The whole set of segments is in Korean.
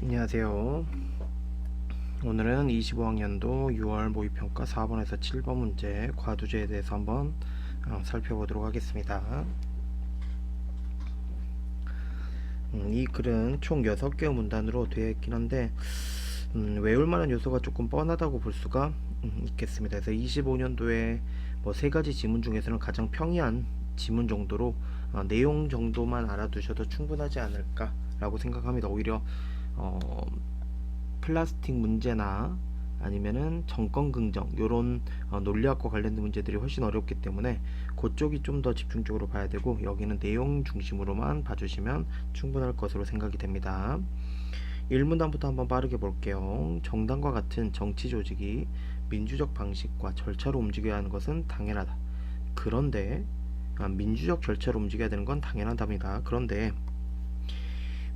안녕하세요. 오늘은 25학년도 6월 모의평가 4번에서 7번 문제 과두제에 대해서 한번 살펴보도록 하겠습니다. 이 글은 총 6개의 문단으로 되어 있긴 한데 외울 만한 요소가 조금 뻔하다고 볼 수가 있겠습니다. 그래서 25년도에 뭐 3가지 지문 중에서는 가장 평이한 지문 정도로 내용 정도만 알아두셔도 충분하지 않을까라고 생각합니다. 오히려 플라스틱 문제나 아니면은 정권 긍정 요런 논리학과 관련된 문제들이 훨씬 어렵기 때문에 그쪽이 좀 더 집중적으로 봐야 되고, 여기는 내용 중심으로만 봐주시면 충분할 것으로 생각이 됩니다. 1문단부터 한번 빠르게 볼게요. 정당과 같은 정치 조직이 민주적 방식과 절차로 움직여야 하는 것은 당연하다. 그런데 민주적 절차로 움직여야 되는 건 당연하답니다. 그런데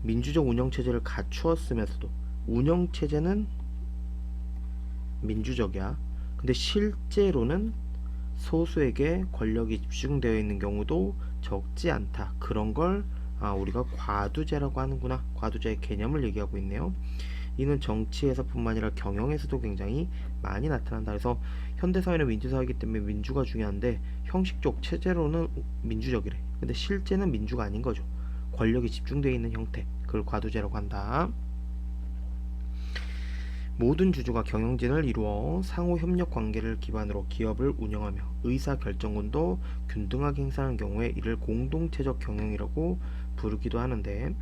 민주적 운영체제를 갖추었으면서도 운영체제는 민주적이야. 근데 실제로는 소수에게 권력이 집중되어 있는 경우도 적지 않다. 그런 걸 우리가 과두제라고 하는구나. 과두제의 개념을 얘기하고 있네요. 이는 정치에서뿐만 아니라 경영에서도 굉장히 많이 나타난다. 그래서 현대사회는 민주사회이기 때문에 민주가 중요한데 형식적 체제로는 민주적이래. 근데 실제는 민주가 아닌 거죠. 권력이 집중되어 있는 형태. 그걸 과두제라고 한다. 모든 주주가 경영진을 이루어 상호 협력 관계를 기반으로 기업을 운영하며 의사결정권도 균등하게 행사하는 경우에 이를 공동체적 경영이라고 부르기도 하는데,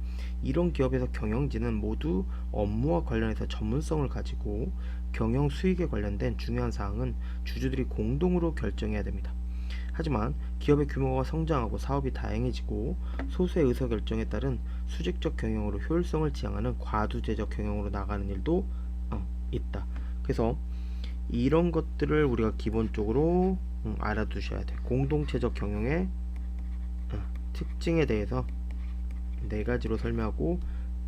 이런 기업에서 경영진은 모두 업무와 관련해서 전문성을 가지고 경영 수익에 관련된 중요한 사항은 주주들이 공동으로 결정해야 됩니다. 하지만 기업의 규모가 성장하고 사업이 다양해지고 소수의 의사결정에 따른 수직적 경영으로 효율성을 지향하는 과두제적 경영으로 나가는 일도 있다. 그래서 이런 것들을 우리가 기본적으로 알아두셔야 돼. 공동체적 경영의 특징에 대해서 4가지로 설명하고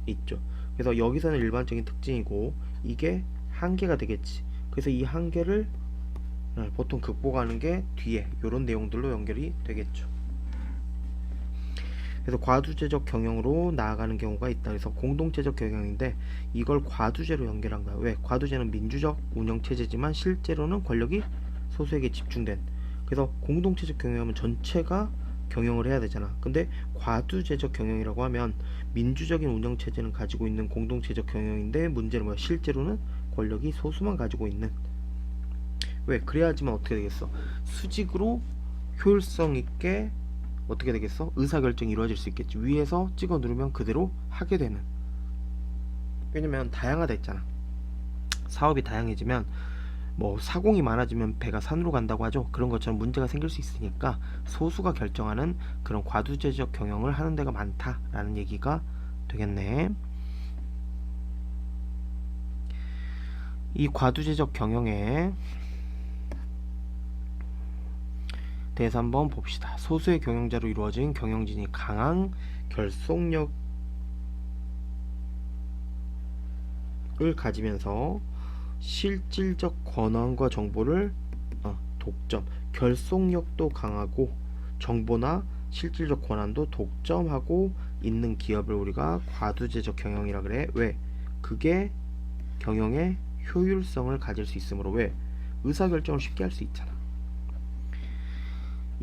있죠. 그래서 여기서는 일반적인 특징이고 이게 한계가 되겠지. 그래서 이 한계를 보통 극복하는 게 뒤에 이런 내용들로 연결이 되겠죠. 그래서 과두제적 경영으로 나아가는 경우가 있다. 그래서 공동체적 경영인데 이걸 과두제로 연결한 거야. 왜? 과두제는 민주적 운영체제지만 실제로는 권력이 소수에게 집중된. 그래서 공동체적 경영하면 전체가 경영을 해야 되잖아. 근데 과두제적 경영이라고 하면 민주적인 운영체제는 가지고 있는 공동체적 경영인데 문제는 뭐야? 실제로는 권력이 소수만 가지고 있는. 왜? 그래야지만 어떻게 되겠어? 수직으로 효율성 있게 어떻게 되겠어? 의사결정이 이루어질 수 있겠지. 위에서 찍어 누르면 그대로 하게 되는. 왜냐면 다양하다 했잖아. 사업이 다양해지면 뭐 사공이 많아지면 배가 산으로 간다고 하죠. 그런 것처럼 문제가 생길 수 있으니까 소수가 결정하는 그런 과두제적 경영을 하는 데가 많다라는 얘기가 되겠네. 이 과두제적 경영에 대해서 한번 봅시다. 소수의 경영자로 이루어진 경영진이 강한 결속력을 가지면서 실질적 권한과 정보를 독점, 결속력도 강하고 정보나 실질적 권한도 독점하고 있는 기업을 우리가 과두제적 경영이라 그래. 왜? 그게 경영의 효율성을 가질 수 있으므로. 왜? 의사결정을 쉽게 할 수 있잖아.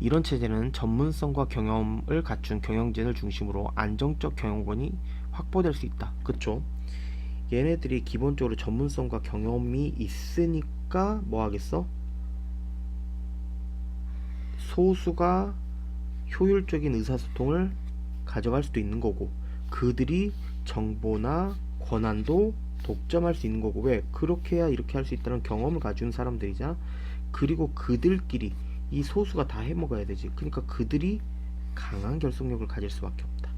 이런 체제는 전문성과 경험을 갖춘 경영진을 중심으로 안정적 경영권이 확보될 수 있다. 그쵸? 얘네들이 기본적으로 전문성과 경험이 있으니까 뭐 하겠어? 소수가 효율적인 의사소통을 가져갈 수도 있는 거고, 그들이 정보나 권한도 독점할 수 있는 거고. 왜? 그렇게 해야 이렇게 할 수 있다는 경험을 가진 사람들이자, 그리고 그들끼리 이 소수가 다 해먹어야 되지. 그러니까 그들이 강한 결속력을 가질 수밖에 없다.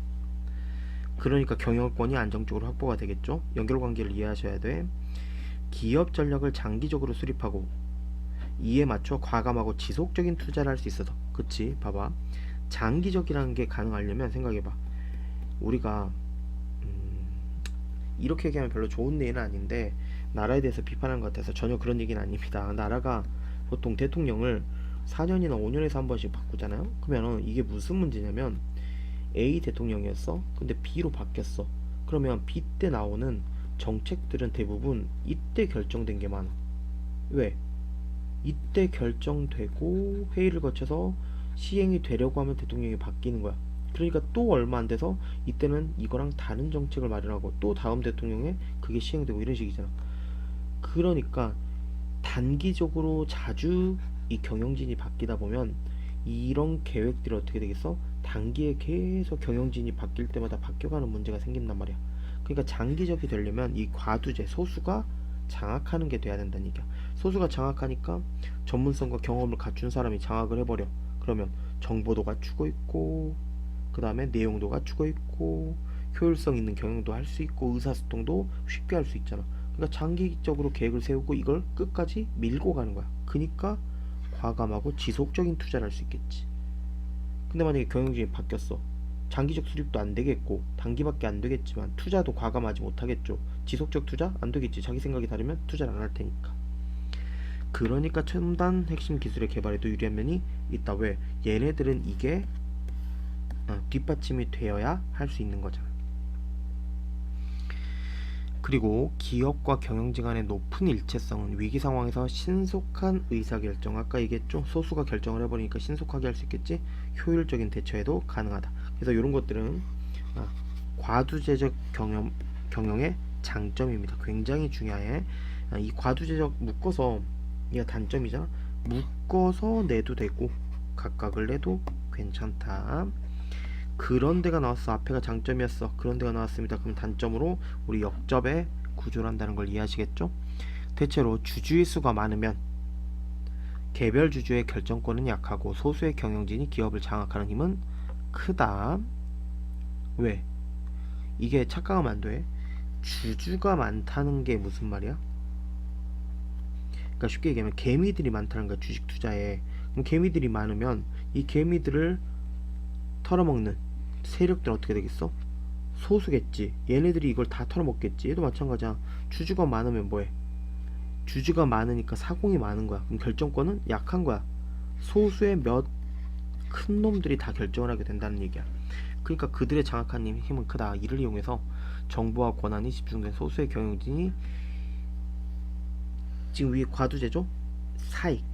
그러니까 경영권이 안정적으로 확보가 되겠죠. 연결관계를 이해하셔야 돼. 기업 전략을 장기적으로 수립하고 이에 맞춰 과감하고 지속적인 투자를 할 수 있어서. 그치? 봐봐. 장기적이라는 게 가능하려면 생각해봐. 우리가 이렇게 얘기하면 별로 좋은 예는 아닌데 나라에 대해서 비판하는 것 같아서 전혀 그런 얘기는 아닙니다. 나라가 보통 대통령을 4년이나 5년에서 한 번씩 바꾸잖아요. 그러면 이게 무슨 문제냐면 A 대통령이었어. 근데 B로 바뀌었어. 그러면 B 때 나오는 정책들은 대부분 이때 결정된 게 많아. 왜? 이때 결정되고 회의를 거쳐서 시행이 되려고 하면 대통령이 바뀌는 거야. 그러니까 또 얼마 안 돼서 이때는 이거랑 다른 정책을 마련하고 또 다음 대통령에 그게 시행되고 이런 식이잖아. 그러니까 단기적으로 자주 이 경영진이 바뀌다 보면 이런 계획들이 어떻게 되겠어? 단기에 계속 경영진이 바뀔 때마다 바뀌어가는 문제가 생긴단 말이야. 그러니까 장기적이 되려면 이 과두제 소수가 장악하는 게 돼야 된다는 얘기야. 소수가 장악하니까 전문성과 경험을 갖춘 사람이 장악을 해버려. 그러면 정보도 갖추고 있고, 그 다음에 내용도 갖추고 있고, 효율성 있는 경영도 할 수 있고, 의사소통도 쉽게 할 수 있잖아. 그러니까 장기적으로 계획을 세우고 이걸 끝까지 밀고 가는 거야. 그러니까 과감하고 지속적인 투자를 할 수 있겠지. 근데 만약에 경영진이 바뀌었어. 장기적 수립도 안 되겠고 단기밖에 안 되겠지만 투자도 과감하지 못하겠죠. 지속적 투자 안 되겠지. 자기 생각이 다르면 투자를 안 할 테니까. 그러니까 첨단 핵심 기술의 개발에도 유리한 면이 있다. 왜? 얘네들은 이게 뒷받침이 되어야 할 수 있는 거잖아. 그리고 기업과 경영진 간의 높은 일체성은 위기 상황에서 신속한 의사결정, 아까 얘기했죠? 소수가 결정을 해버리니까 신속하게 할 수 있겠지? 효율적인 대처에도 가능하다. 그래서 이런 것들은 과두제적 경영의 장점입니다. 굉장히 중요해. 이 과두제적 묶어서 이게 단점이잖아. 묶어서 내도 되고 각각을 내도 괜찮다. 그런 데가 나왔어. 앞에가 장점이었어. 그런 데가 나왔습니다. 그럼 단점으로 우리 역접에 구조를 한다는 걸 이해하시겠죠? 대체로 주주의 수가 많으면 개별 주주의 결정권은 약하고 소수의 경영진이 기업을 장악하는 힘은 크다. 왜? 이게 착각하면 안 돼. 주주가 많다는 게 무슨 말이야? 그러니까 쉽게 얘기하면 개미들이 많다는 거야. 주식 투자에. 그럼 개미들이 많으면 이 개미들을 털어먹는 세력들 어떻게 되겠어? 소수겠지. 얘네들이 이걸 다 털어먹겠지. 얘도 마찬가지야. 주주가 많으면 뭐해? 주주가 많으니까 사공이 많은 거야. 그럼 결정권은 약한 거야. 소수의 몇 큰 놈들이 다 결정을 하게 된다는 얘기야. 그러니까 그들의 장악한 힘은 크다. 이를 이용해서 정보와 권한이 집중된 소수의 경영진이 지금 위에 과두제죠? 사익,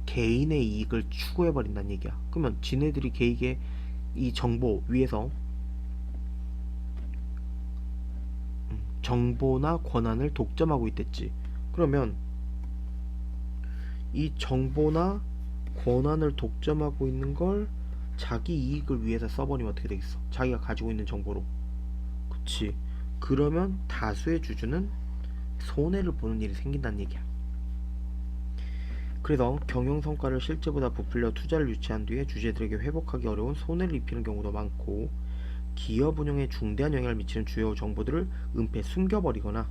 개인의 이익을 추구해버린다는 얘기야. 그러면 지네들이 개인의 이 정보 위에서 정보나 권한을 독점하고 있댔지. 그러면 이 정보나 권한을 독점하고 있는 걸 자기 이익을 위해서 써버리면 어떻게 되겠어? 자기가 가지고 있는 정보로. 그치. 그러면 다수의 주주는 손해를 보는 일이 생긴다는 얘기야. 그래서 경영 성과를 실제보다 부풀려 투자를 유치한 뒤에 주주들에게 회복하기 어려운 손해를 입히는 경우도 많고, 기업 운영에 중대한 영향을 미치는 주요 정보들을 은폐 숨겨버리거나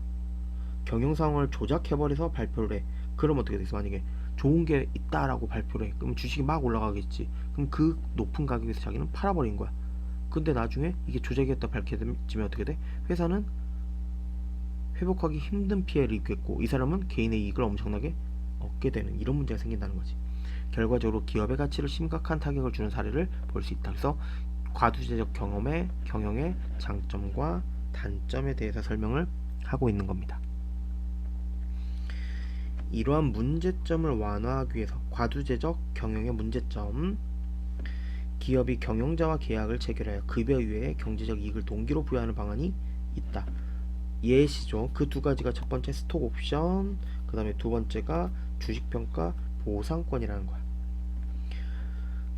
경영 상황을 조작해버려서 발표를 해. 그럼 어떻게 되겠어? 만약에 좋은 게 있다라고 발표를 해. 그럼 주식이 막 올라가겠지. 그럼 그 높은 가격에서 자기는 팔아버린 거야. 근데 나중에 이게 조작이었다 밝혀지면 어떻게 돼? 회사는 회복하기 힘든 피해를 입겠고, 이 사람은 개인의 이익을 엄청나게 얻게 되는 이런 문제가 생긴다는 거지. 결과적으로 기업의 가치를 심각한 타격을 주는 사례를 볼 수 있다. 그래서 과두제적 경영의 장점과 단점에 대해서 설명을 하고 있는 겁니다. 이러한 문제점을 완화하기 위해서 과두제적 경영의 문제점, 기업이 경영자와 계약을 체결하여 급여 이외에 경제적 이익을 동기로 부여하는 방안이 있다. 예시죠. 그 두 가지가 첫 번째 스톡 옵션, 그 다음에 두 번째가 주식평가 보상권이라는 거야.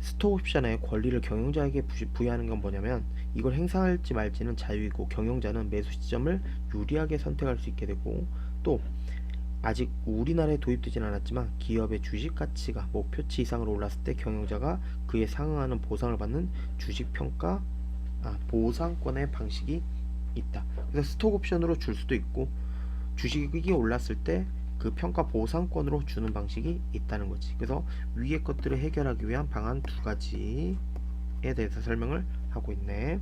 스톡 옵션의 권리를 경영자에게 부여하는 건 뭐냐면, 이걸 행사할지 말지는 자유이고 경영자는 매수 시점을 유리하게 선택할 수 있게 되고, 또 아직 우리나라에 도입되진 않았지만 기업의 주식 가치가 목표치 이상으로 올랐을 때 경영자가 그에 상응하는 보상을 받는 주식평가 보상권의 방식이 있다. 그래서 스톡 옵션으로 줄 수도 있고, 주식이 올랐을 때 그 평가 보상권으로 주는 방식이 있다는 거지. 그래서 위의 것들을 해결하기 위한 방안 두 가지에 대해서 설명을 하고 있네.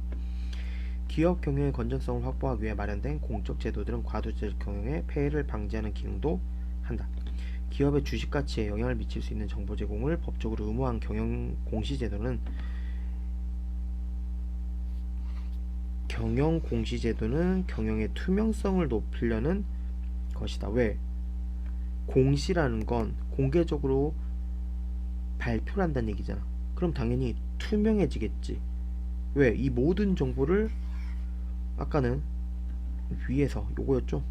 기업 경영의 건전성을 확보하기 위해 마련된 공적 제도들은 과도제적 경영의 폐해를 방지하는 기능도 한다. 기업의 주식 가치에 영향을 미칠 수 있는 정보 제공을 법적으로 의무화한 경영 공시 제도는 경영 공시제도는 경영의 투명성을 높이려는 것이다. 왜? 공시라는 건 공개적으로 발표를 한다는 얘기잖아. 그럼 당연히 투명해지겠지. 왜? 이 모든 정보를 아까는 위에서 요거였죠.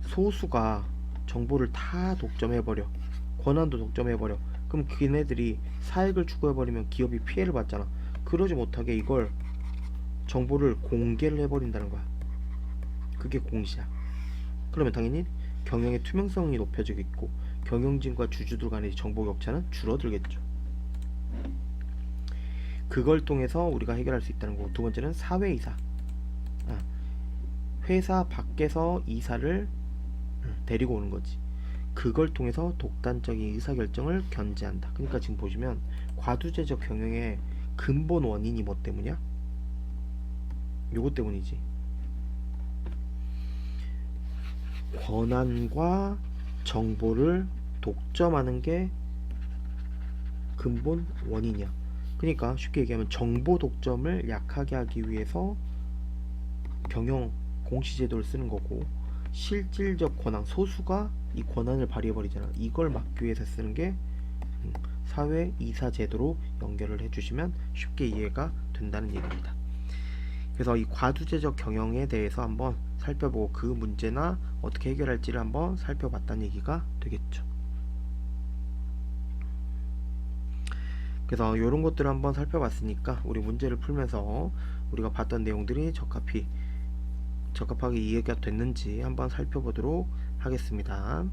소수가 정보를 다 독점해버려. 권한도 독점해버려. 그럼 걔네들이 사익을 추구해버리면 기업이 피해를 받잖아. 그러지 못하게 이걸 정보를 공개를 해버린다는 거야. 그게 공시야. 그러면 당연히 경영의 투명성이 높여지겠고 경영진과 주주들 간의 정보 격차는 줄어들겠죠. 그걸 통해서 우리가 해결할 수 있다는 거고, 두 번째는 사회이사. 회사 밖에서 이사를 데리고 오는 거지. 그걸 통해서 독단적인 의사결정을 견제한다. 그러니까 지금 보시면 과두제적 경영의 근본 원인이 뭐 때문이야? 요거 때문이지. 권한과 정보를 독점하는 게 근본 원인이야. 그러니까 쉽게 얘기하면 정보 독점을 약하게 하기 위해서 경영 공시제도를 쓰는 거고, 실질적 권한, 소수가 이 권한을 발휘해버리잖아. 이걸 막기 위해서 쓰는 게 사회 이사 제도로 연결을 해주시면 쉽게 이해가 된다는 얘기입니다. 그래서 이 과두제적 경영에 대해서 한번 살펴보고 그 문제나 어떻게 해결할지를 한번 살펴봤다는 얘기가 되겠죠. 그래서 이런 것들을 한번 살펴봤으니까 우리 문제를 풀면서 우리가 봤던 내용들이 적합하게 이해가 됐는지 한번 살펴보도록 하겠습니다.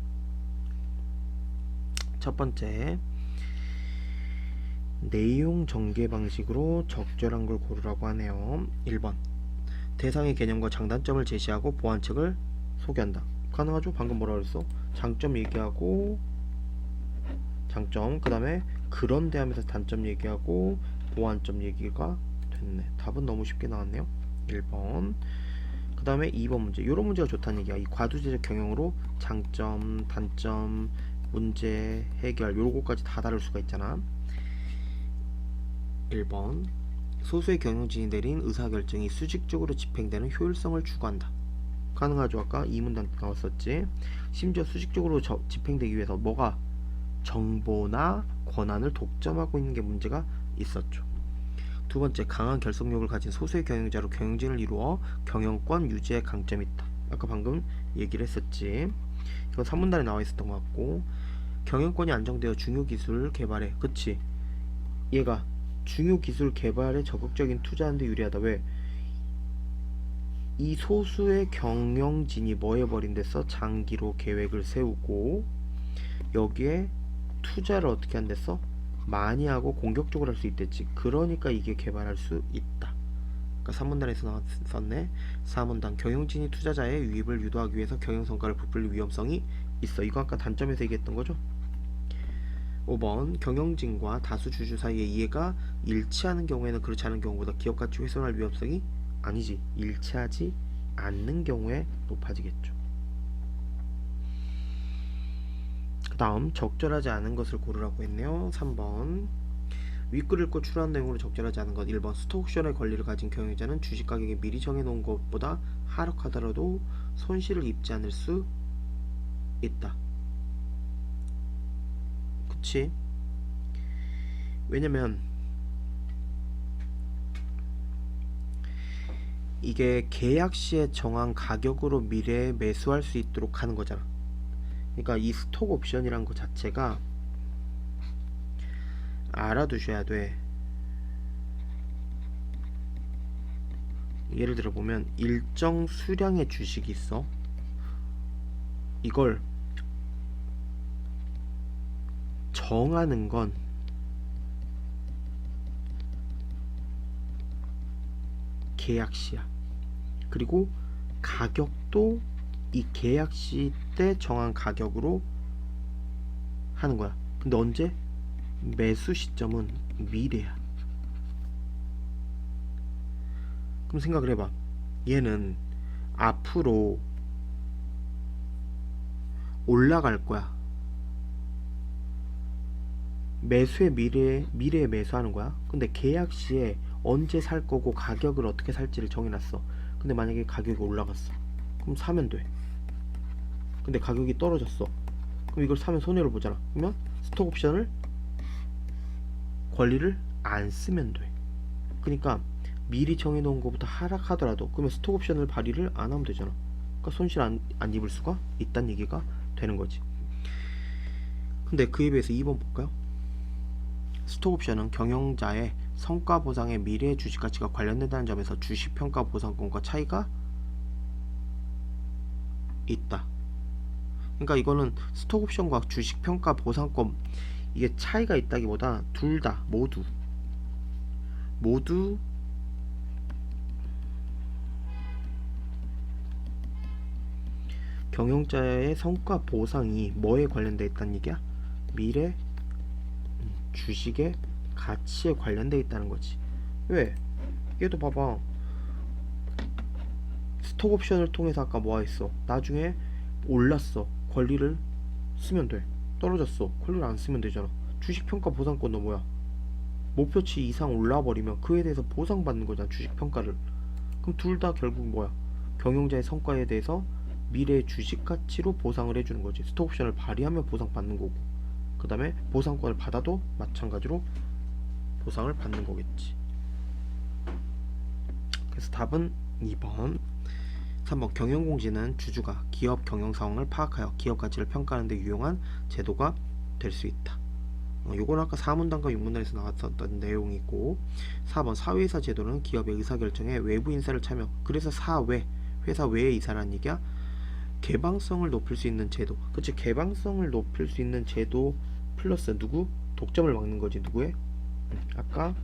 첫 번째, 내용 전개 방식으로 적절한 걸 고르라고 하네요. 1번, 대상의 개념과 장단점을 제시하고 보완책을 소개한다. 가능하죠? 방금 뭐라 그랬어? 장점 얘기하고 장점, 그 다음에 그런데 하면서 단점 얘기하고 보완점 얘기가 됐네. 답은 너무 쉽게 나왔네요. 1번. 그 다음에 2번 문제. 이런 문제가 좋다는 얘기야. 이 과두제적 경영으로 장점, 단점, 문제 해결 요거까지 다 다룰 수가 있잖아. 1번, 소수의 경영진이 내린 의사결정이 수직적으로 집행되는 효율성을 추구한다. 가능하죠? 아까 이 문단 나왔었지. 심지어 수직적으로 집행되기 위해서 뭐가 정보나 권한을 독점하고 있는 게 문제가 있었죠. 두 번째, 강한 결속력을 가진 소수의 경영자로 경영진을 이루어 경영권 유지에 강점이 있다. 아까 방금 얘기를 했었지. 이건 3문단에 나와 있었던 것 같고, 경영권이 안정되어 중요기술 개발에, 그치, 얘가 중요기술 개발에 적극적인 투자하는 데 유리하다. 왜? 이 소수의 경영진이 뭐 해버린댔어? 장기로 계획을 세우고 여기에 투자를 어떻게 한댔어? 많이 하고 공격적으로 할 수 있댔지. 그러니까 이게 개발할 수 있다. 그러니까 3문단에서 나왔었네. 4문단, 경영진이 투자자의 유입을 유도하기 위해서 경영성과를 부풀릴 위험성이 있어. 이거 아까 단점에서 얘기했던 거죠. 5번, 경영진과 다수 주주 사이의 이해가 일치하는 경우에는 그렇지 않은 경우보다 기업 가치 훼손할 위험성이 아니지, 일치하지 않는 경우에 높아지겠죠. 그 다음, 적절하지 않은 것을 고르라고 했네요. 3번, 윗글 읽고 추론한 내용으로 적절하지 않은 것. 1번, 스톡옵션의 권리를 가진 경영자는 주식 가격이 미리 정해놓은 것보다 하락하더라도 손실을 입지 않을 수 있다. 그치? 왜냐면 이게 계약 시에 정한 가격으로 미래에 매수할 수 있도록 하는 거잖아. 그러니까 이 스톡 옵션이란 거 자체가 알아두셔야 돼. 예를 들어 보면 일정 수량의 주식이 있어. 이걸 정하는 건 계약시야. 그리고 가격도 이 계약시 때 정한 가격으로 하는 거야. 근데 언제? 매수 시점은 미래야. 그럼 생각을 해봐. 얘는 앞으로 올라갈 거야. 매수의 미래에 매수하는 거야. 근데 계약 시에 언제 살 거고 가격을 어떻게 살지를 정해놨어. 근데 만약에 가격이 올라갔어. 그럼 사면 돼. 근데 가격이 떨어졌어. 그럼 이걸 사면 손해를 보잖아. 그러면 스톡 옵션을 권리를 안 쓰면 돼. 그러니까 미리 정해놓은 것보다 하락하더라도 그러면 스톡 옵션을 발휘를 안 하면 되잖아. 그러니까 손실 안 입을 수가 있다는 얘기가 되는 거지. 근데 그에 비해서 2번 볼까요? 스톡 옵션은 경영자의 성과 보상의 미래 주식 가치가 관련된다는 점에서 주식 평가 보상권과 차이가 있다. 그러니까 이거는 스톡 옵션과 주식 평가 보상권 이게 차이가 있다기보다 둘 다 모두 경영자의 성과 보상이 뭐에 관련돼 있다는 얘기야? 미래 주식의 가치에 관련돼 있다는 거지. 왜? 얘도 봐봐. 스톡 옵션을 통해서 아까 뭐 했어? 나중에 올랐어. 권리를 쓰면 돼. 떨어졌어. 권리를 안 쓰면 되잖아. 주식 평가 보상권도 뭐야? 목표치 이상 올라 버리면 그에 대해서 보상받는 거잖아. 주식 평가를. 그럼 둘 다 결국 뭐야? 경영자의 성과에 대해서 미래의 주식 가치로 보상을 해주는 거지. 스톡 옵션을 발휘하면 보상받는 거고, 그 다음에 보상권을 받아도 마찬가지로 보상을 받는 거겠지. 그래서 답은 2번. 3번 경영공시는 주주가 기업 경영 상황을 파악하여 기업 가치를 평가하는 데 유용한 제도가 될 수 있다. 요건 아까 4문단과 6문단에서 나왔었던 내용이고, 4번 사회이사 제도는 기업의 의사결정에 외부 인사를 참여, 그래서 사외, 회사 외의 이사라는 얘기야. 개방성을 높일 수 있는 제도. 그치, 개방성을 높일 수 있는 제도 플러스 누구? 독점을 막는 거지. 누구의? 아까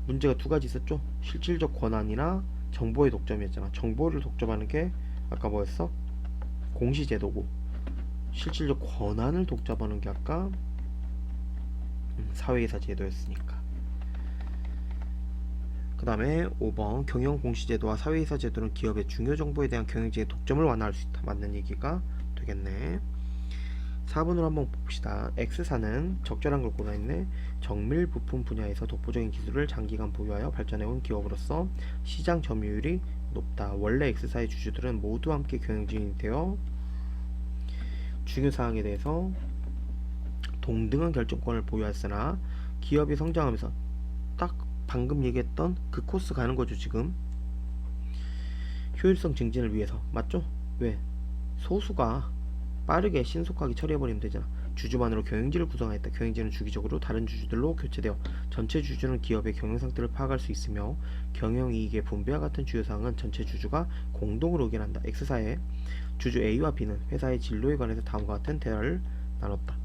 문제가 두 가지 있었죠. 실질적 권한이나 정보의 독점이었잖아. 정보를 독점하는 게 아까 뭐였어? 공시제도고, 실질적 권한을 독점하는 게 아까 사회이사 제도였으니까. 그 다음에 5번 경영공시제도와 사회이사 제도는 기업의 중요 정보에 대한 경영진의 독점을 완화할 수 있다. 맞는 얘기가 되겠네. 4번으로 한번 봅시다. X사는 적절한 걸 골라있네. 정밀 부품 분야에서 독보적인 기술을 장기간 보유하여 발전해온 기업으로서 시장 점유율이 높다. 원래 X사의 주주들은 모두 함께 경영진이 되어 중요사항에 대해서 동등한 결정권을 보유했으나 기업이 성장하면서 딱 방금 얘기했던 그 코스 가는 거죠. 지금 효율성 증진을 위해서. 맞죠? 왜? 소수가 빠르게 신속하게 처리해버리면 되잖아. 주주만으로 경영진을 구성하였다. 경영진은 주기적으로 다른 주주들로 교체되어 전체 주주는 기업의 경영 상태를 파악할 수 있으며 경영이익의 분배와 같은 주요사항은 전체 주주가 공동으로 의견한다. X사의 주주 A와 B는 회사의 진로에 관해서 다음과 같은 대화를 나눴다.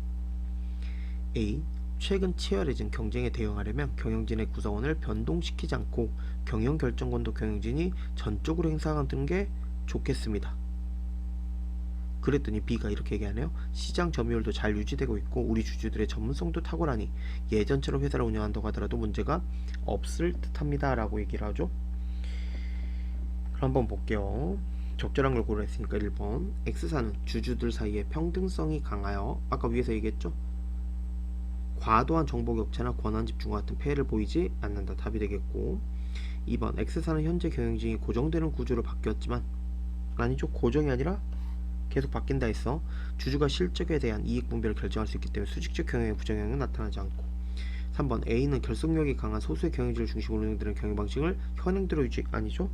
A. 최근 치열해진 경쟁에 대응하려면 경영진의 구성원을 변동시키지 않고 경영 결정권도 경영진이 전적으로 행사하는 게 좋겠습니다. 그랬더니 B가 이렇게 얘기하네요. 시장 점유율도 잘 유지되고 있고 우리 주주들의 전문성도 탁월하니 예전처럼 회사를 운영한다고 하더라도 문제가 없을 듯합니다 라고 얘기를 하죠. 그럼 한번 볼게요. 적절한 걸 고려했으니까 1번 X사는 주주들 사이에 평등성이 강하여 아까 위에서 얘기했죠. 과도한 정보 격차나 권한 집중과 같은 폐해를 보이지 않는다. 답이 되겠고, 2번 X사는 현재 경영진이 고정되는 구조로 바뀌었지만, 아니죠, 고정이 아니라 계속 바뀐다 했어. 주주가 실적에 대한 이익 분배를 결정할 수 있기 때문에 수직적 경영의 부정영향은 나타나지 않고. 3번 A는 결속력이 강한 소수의 경영진을 중심으로 운영되는 경영 방식을 현행대로 유지. 아니죠,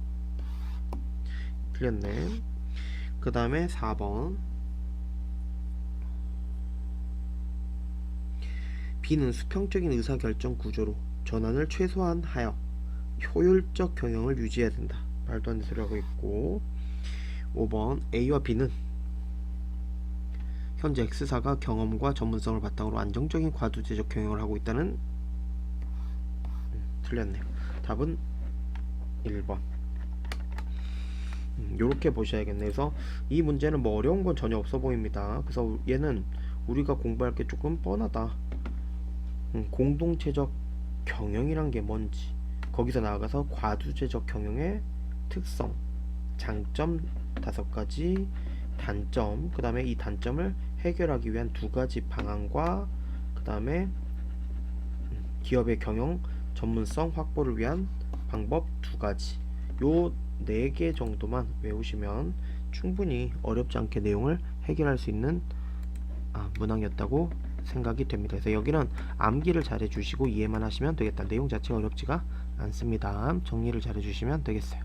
틀렸네. 그 다음에 4번 B는 수평적인 의사결정 구조로 전환을 최소한하여 효율적 경영을 유지해야 된다. 말도 안 되는 소리 하고 있고, 5번 A와 B는 현재 X사가 경험과 전문성을 바탕으로 안정적인 과두제적 경영을 하고 있다는. 틀렸네요. 답은 1번. 요렇게 보셔야겠네. 그래서 이 문제는 뭐 어려운 건 전혀 없어 보입니다. 그래서 얘는 우리가 공부할 게 조금 뻔하다. 공동체적 경영이란 게 뭔지, 거기서 나아가서 과두제적 경영의 특성, 장점 5가지, 단점, 그 다음에 이 단점을 해결하기 위한 2가지 방안과 그 다음에 기업의 경영 전문성 확보를 위한 방법 두 가지. 요 네 개 정도만 외우시면 충분히 어렵지 않게 내용을 해결할 수 있는 문항이었다고 생각이 됩니다. 그래서 여기는 암기를 잘 해주시고 이해만 하시면 되겠다. 내용 자체가 어렵지가 않습니다. 정리를 잘 해주시면 되겠어요.